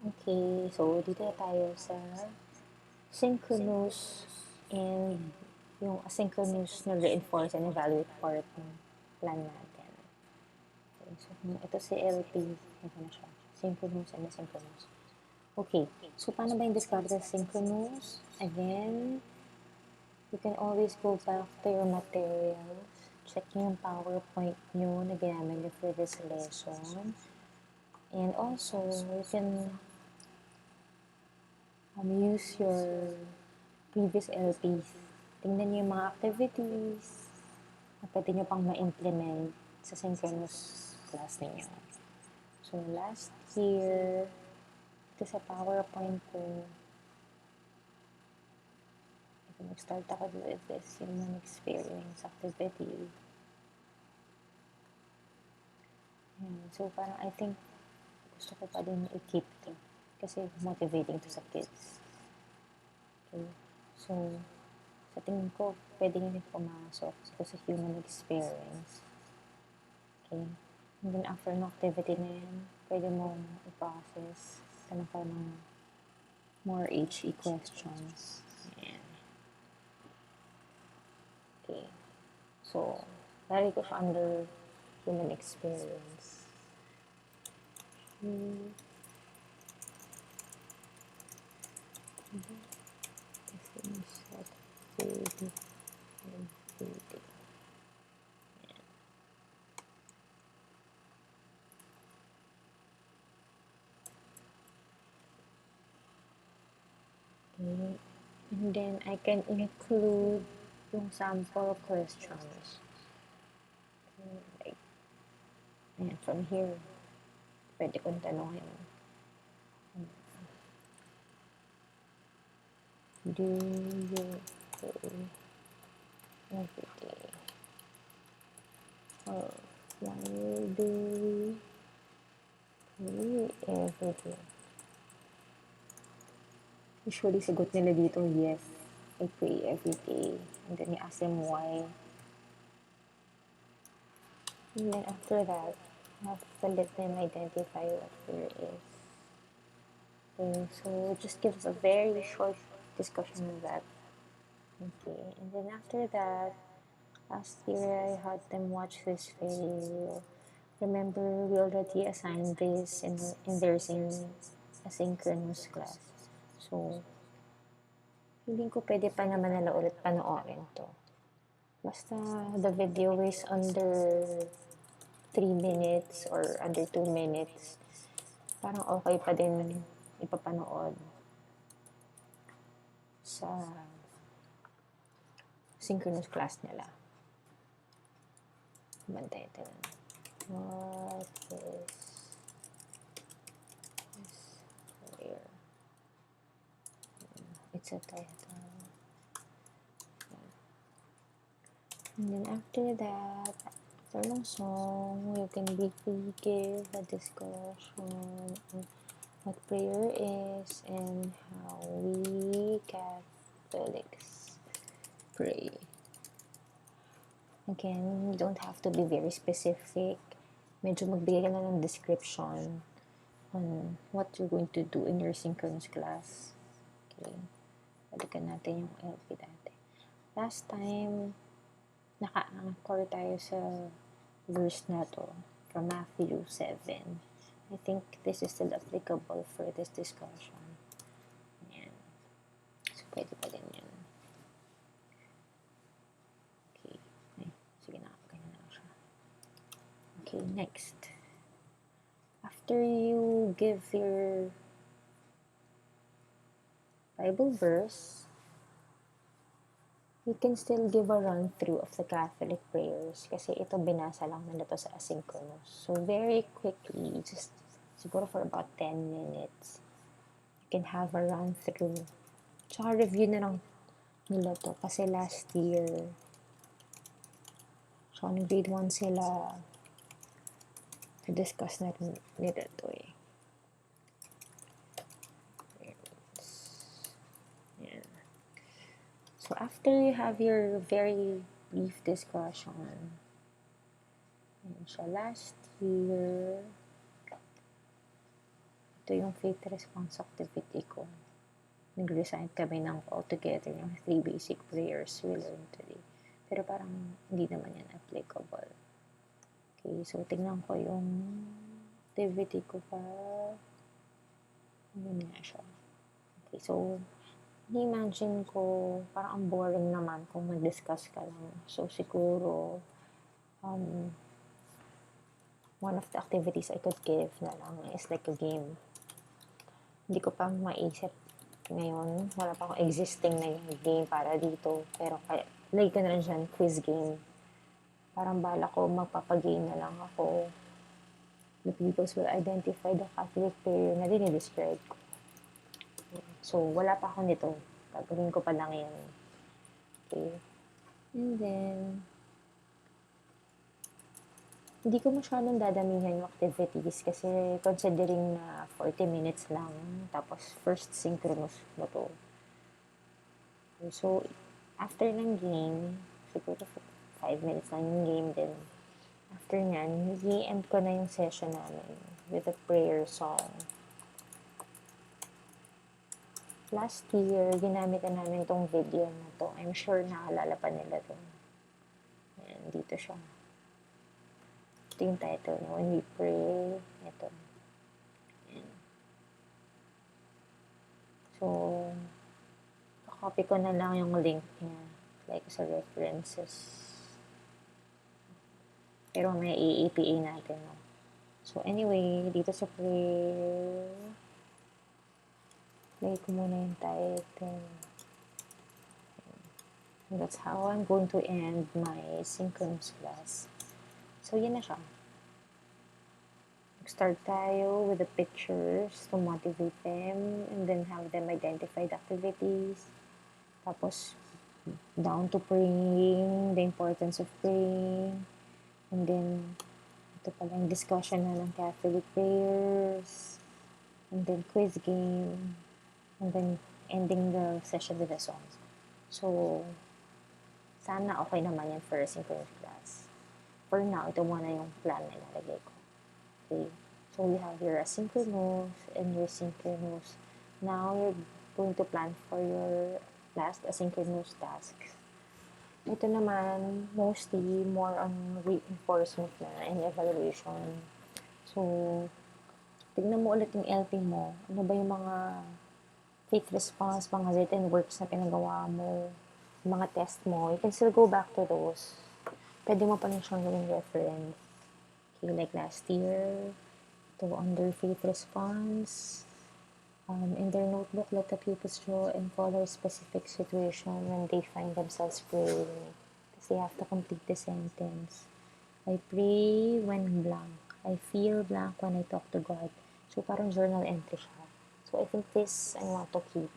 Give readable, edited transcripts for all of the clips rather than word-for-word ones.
Okay, so dito na tayo sa synchronous and yung asynchronous na reinforce and evaluate part ng plan natin. Okay, so ito si LP, ito na siya. Synchronous and asynchronous. Okay, so paano ba yung discover sa synchronous? Again, you can always go back to your materials. Check nyo yung PowerPoint nyo na ginamit nyo for this lesson. And also, you can use your previous LPs. Tingnan niyo yung mga activities na pwede niyo pang ma-implement sa synchronous class ninyo. So, last year, ito sa PowerPoint ko, nag-start ako with this human experience activity. So, parang I think gusto ko pa din i-keep to kasi motivating to sa kids. Okay. So, sa tingin ko, pwede nyo pumasok sa human experience. Okay. And then after ng activity na yan, pwede mo i-process tanong ka ng more HE questions. Ayan. Okay. So, lari ko siya under human experience. Okay. And then I can include yung sample questions. Like, ayan, from here, pwede kong tanongin. Do you pray every day? Or why do we pray every day? Usually, sagot nila dito, yes, I pray every day. And then you ask them why. And then after that, you have to let them identify what fear is. Okay, so just give us a very short discussion of that. Okay, and then after that, last year I had them watch this video. Remember, we already assigned this in their asynchronous class. So, feeling ko pwede pa naman nila ulit panoorin to. Basta the video is under 3 minutes or under 2 minutes, parang okay pa din ipapanood sa synchronous class nila. Bantay ito. What is this career? It's a title. And then after that, after ng song, you can briefly give a discussion on what prayer is and how we Catholics pray. Again, you don't have to be very specific. Medyo magbigay ka na ng description on what you're going to do in your synchronous class. Okay. Balikan natin yung LP dati. Last time, naka-anchor tayo sa verse na to from Matthew 7. I think this is still applicable for this discussion. Ayan. So, pwede pa din yan. Okay. Ay, sige na. Ganyan na lang siya. Okay, next. After you give your Bible verse, you can still give a run-through of the Catholic prayers kasi ito binasa lang nila to sa asynchronous. So, very quickly, just siguro for about 10 minutes, you can have a run-through. Tsaka review na lang nila to kasi last year, so nung grade 1 sila, na-discuss na nila to eh. So after you have your very brief discussion, yun siya last year, ito yung faith response activity ko. Nag-recite kami ng all together yung 3 basic prayers we learned today. Pero parang hindi naman yan applicable. Okay, so tingnan ko yung activity ko pa. Yun nga siya. Okay, so imagine ko parang ang boring naman kung mag-discuss ka lang. So siguro one of the activities I could give na lang is like a game. Hindi ko pa maisip ngayon. Wala pa akong existing na yung game para dito. Pero like ko na lang dyan, quiz game. Parang bala ko, magpapagame na lang ako. The pupils will identify the Catholic prayer na dinidescribe ko. So, wala pa ako nito. Gagawin ko pa lang yan. Okay. And then, hindi ko masyadong dadamihan yung activities kasi considering na 40 minutes lang. Tapos, first synchronous na to. Okay, so, after ng game, siguro 5 minutes lang yung game din. After nyan, i-end ko na yung session namin with a prayer song. Last year, ginamit na namin tong video na to. I'm sure naalala pa nila to. Ayan, dito siya. Ito yung title na When We Pray. Ito. Ayan. So, copy ko na lang yung link niya. Like sa references. Pero may APA natin. No? So, anyway, dito sa prayer, play ko muna yung title. And that's how I'm going to end my synchronous class. So, yun na siya. Start tayo with the pictures to motivate them and then have them identify the activities. Tapos, down to praying, the importance of praying. And then, ito pala yung discussion na ng Catholic prayers. And then, quiz game. And then, ending the session with the songs. So, sana okay naman yan for a synchronous class. For now, ito muna yung plan na ilalagay ko. Okay? So, we have your asynchronous and your synchronous. Now, you're going to plan for your last asynchronous tasks. Ito naman, mostly more on reinforcement na and evaluation. So, tignan mo ulit yung LP mo. Ano ba yung mga faith response, mga written works na pinagawa mo, mga test mo. You can still go back to those. Pwede mo pa rin siyang gawing reference. Okay, like last year, ito under faith response. In their notebook, let the pupils draw and color specific situation when they find themselves praying. Because they have to complete the sentence. I pray when blank. I feel blank when I talk to God. So, parang journal entry siya. So, I think this I want to keep.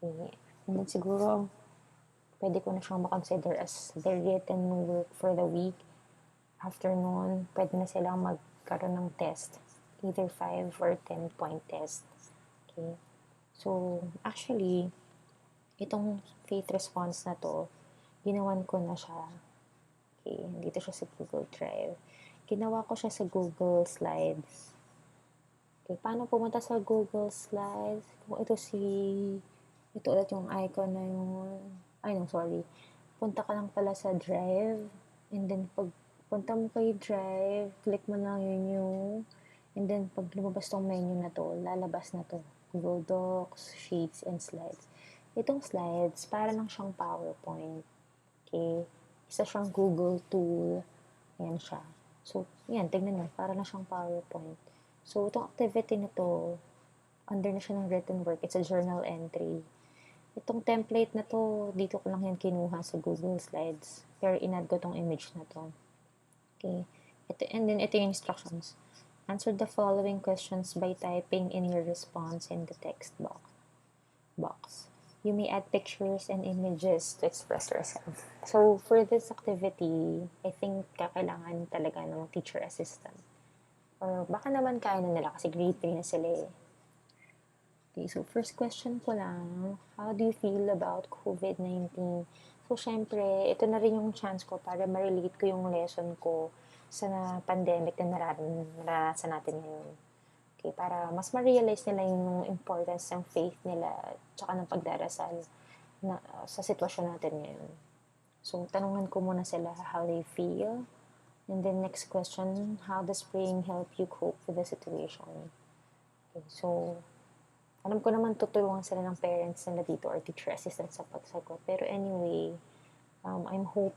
Okay. And then siguro, pwede ko na siyang makonsider as their written work for the week. After nun, pwede na silang magkaroon ng test. Either 5 or 10 point test. Okay. So, actually, itong faith response na to, ginawan ko na siya. Okay, dito siya sa Google Drive. Ginawa ko siya sa Google Slides. Okay, paano pumunta sa Google Slides? Kung ito ulit yung icon na yung, sorry. Punta ka lang pala sa Drive, and then pag punta mo kay Drive, click mo lang yung, and then pag lumabas tong menu na to, lalabas na to. Google Docs, Sheets, and Slides. Itong slides, para lang siyang PowerPoint. Okay? Isa siyang Google tool. Ayan siya. So, yan, tignan nyo. Para lang siyang PowerPoint. So, itong activity na to, under na siya ng written work. It's a journal entry. Itong template na to, dito ko lang yan kinuha sa Google Slides. Pero inad ko tong image na to. Okay? And then, ito yung instructions. Answer the following questions by typing in your response in the text box. You may add pictures and images to express yourself. So, for this activity, I think kakailangan talaga ng teacher assistant. Or baka naman kaya na nila kasi grade 3 na sila eh. Okay, so first question ko lang, how do you feel about COVID-19? So, syempre, ito na rin yung chance ko para ma-relate ko yung lesson ko sa pandemic na naranasan natin ngayon. Okay, para mas ma-realize nila yung importance ng faith nila tsaka ng pagdarasal na, sa sitwasyon natin ngayon. So, tanungan ko muna sila how they feel. And then next question, how does praying help you cope with the situation? Okay, so, alam ko naman tutulungan sila ng parents nila dito or teacher assistant sa pagsagot. Pero anyway, I'm hoping